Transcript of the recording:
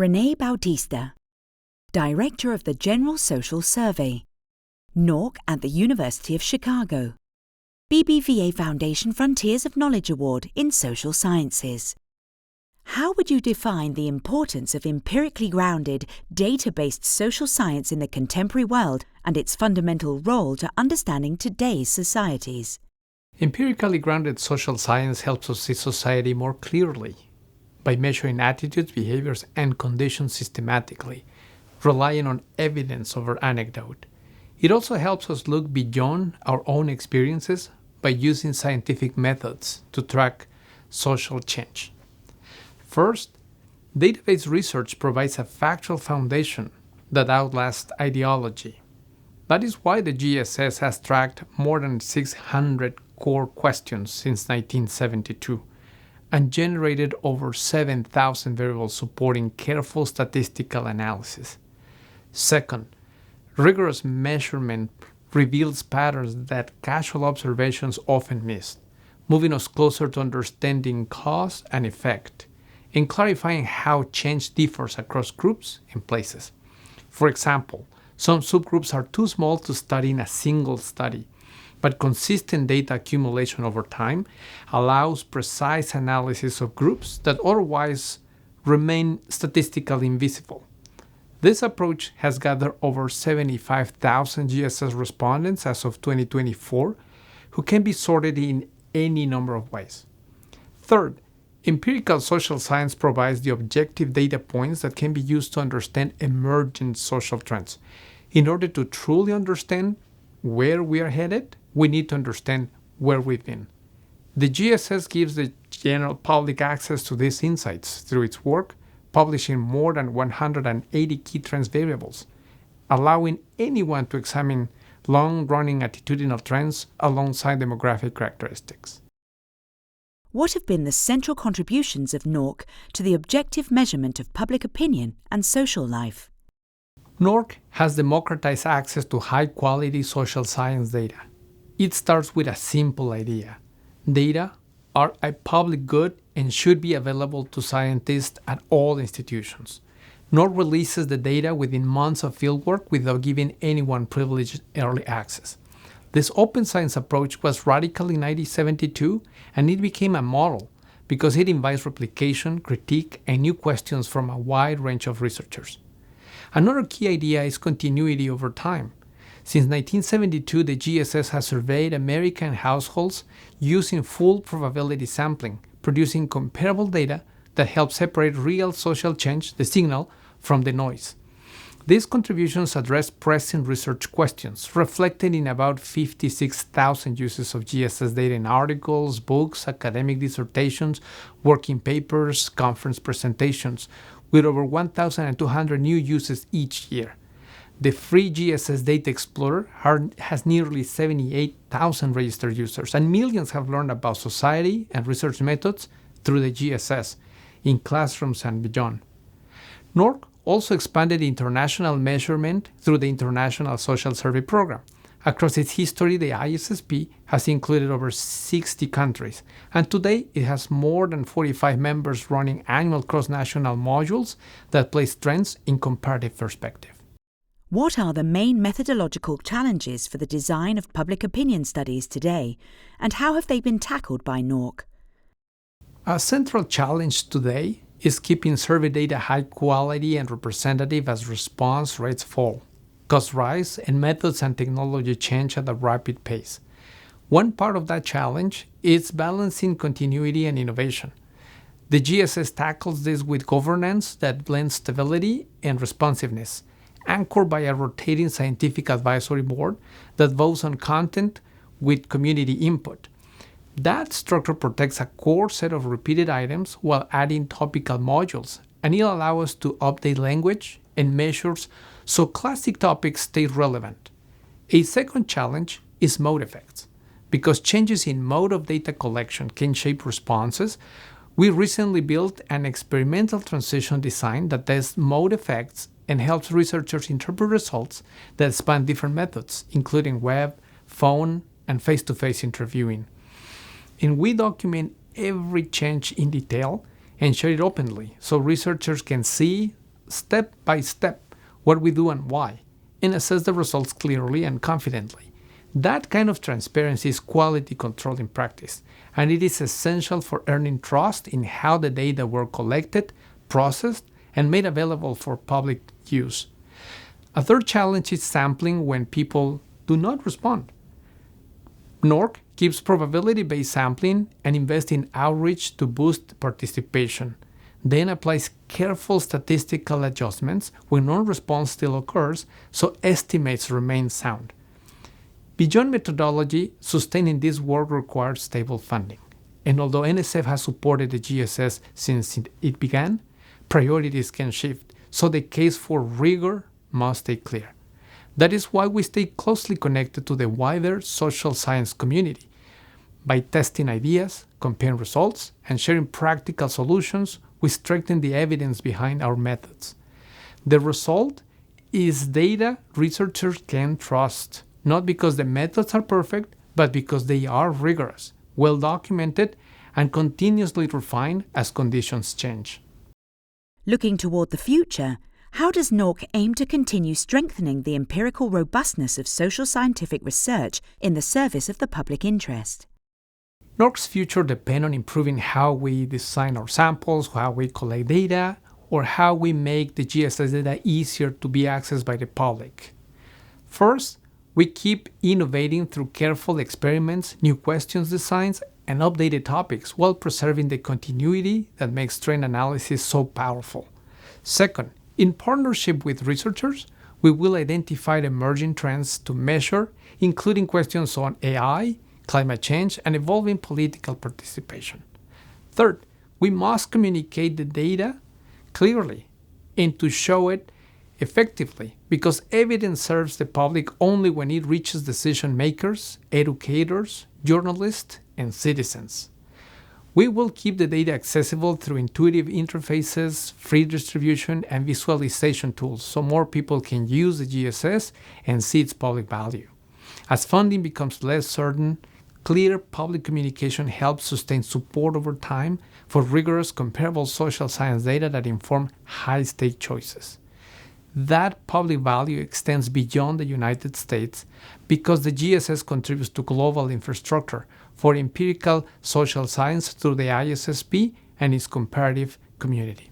René Bautista, Director of the General Social Survey, NORC at the University of Chicago, BBVA Foundation Frontiers of Knowledge Award in Social Sciences. How would you define the importance of empirically grounded, data-based social science in the contemporary world and its fundamental role to understanding today's societies? Empirically grounded social science helps us see society more clearly by measuring attitudes, behaviors, and conditions systematically, relying on evidence over anecdote. It also helps us look beyond our own experiences by using scientific methods to track social change. First, database research provides a factual foundation that outlasts ideology. That is why the GSS has tracked more than 600 core questions since 1972 and generated over 7,000 variables supporting careful statistical analysis. Second, rigorous measurement reveals patterns that casual observations often miss, moving us closer to understanding cause and effect, and clarifying how change differs across groups and places. For example, some subgroups are too small to study in a single study, but consistent data accumulation over time allows precise analysis of groups that otherwise remain statistically invisible. This approach has gathered over 75,000 GSS respondents as of 2024, who can be sorted in any number of ways. Third, empirical social science provides the objective data points that can be used to understand emergent social trends. In order to truly understand where we are headed, we need to understand where we've been. The GSS gives the general public access to these insights through its work, publishing more than 180 key trends variables, allowing anyone to examine long-running attitudinal trends alongside demographic characteristics. What have been the central contributions of NORC to the objective measurement of public opinion and social life? NORC has democratized access to high-quality social science data. It starts with a simple idea. Data are a public good and should be available to scientists at all institutions. NORC releases the data within months of fieldwork without giving anyone privileged early access. This open science approach was radical in 1972, and it became a model because it invites replication, critique, and new questions from a wide range of researchers. Another key idea is continuity over time. Since 1972, the GSS has surveyed American households using full probability sampling, producing comparable data that help separate real social change, the signal, from the noise. These contributions address pressing research questions, reflected in about 56,000 uses of GSS data in articles, books, academic dissertations, working papers, conference presentations, with over 1,200 new uses each year. The free GSS Data Explorer has nearly 78,000 registered users, and millions have learned about society and research methods through the GSS, in classrooms and beyond. NORC also expanded international measurement through the International Social Survey Program. Across its history, the ISSP has included over 60 countries, and today it has more than 45 members running annual cross-national modules that place trends in comparative perspective. What are the main methodological challenges for the design of public opinion studies today, and how have they been tackled by NORC? A central challenge today is keeping survey data high quality and representative as response rates fall, costs rise, and methods and technology change at a rapid pace. One part of that challenge is balancing continuity and innovation. The GSS tackles this with governance that blends stability and responsiveness, anchored by a rotating scientific advisory board that votes on content with community input. That structure protects a core set of repeated items while adding topical modules, and it allows us to update language and measures so classic topics stay relevant. A second challenge is mode effects. Because changes in mode of data collection can shape responses, we recently built an experimental transition design that tests mode effects and helps researchers interpret results that span different methods, including web, phone, and face-to-face interviewing. And we document every change in detail and share it openly so researchers can see, step by step what we do and why, and assess the results clearly and confidently. That kind of transparency is quality control in practice, and it is essential for earning trust in how the data were collected, processed, and made available for public use. A third challenge is sampling when people do not respond. NORC keeps probability-based sampling and invests in outreach to boost participation, then applies careful statistical adjustments when non-response still occurs so estimates remain sound. Beyond methodology, sustaining this work requires stable funding. And although NSF has supported the GSS since it began, priorities can shift, so the case for rigor must stay clear. That is why we stay closely connected to the wider social science community. By testing ideas, comparing results, and sharing practical solutions, we strengthen the evidence behind our methods. The result is data researchers can trust, not because the methods are perfect, but because they are rigorous, well documented, and continuously refined as conditions change. Looking toward the future, how does NORC aim to continue strengthening the empirical robustness of social scientific research in the service of the public interest? NORC's future depends on improving how we design our samples, how we collect data, or how we make the GSS data easier to be accessed by the public. First, we keep innovating through careful experiments, new questions designs, and updated topics while preserving the continuity that makes trend analysis so powerful. Second, in partnership with researchers, we will identify emerging trends to measure, including questions on AI, climate change, and evolving political participation. Third, we must communicate the data clearly and to show it effectively, because evidence serves the public only when it reaches decision makers, educators, journalists, and citizens. We will keep the data accessible through intuitive interfaces, free distribution, and visualization tools so more people can use the GSS and see its public value. As funding becomes less certain, clear public communication helps sustain support over time for rigorous, comparable social science data that inform high-stake choices. That public value extends beyond the United States because the GSS contributes to global infrastructure for empirical social science through the ISSP and its comparative community.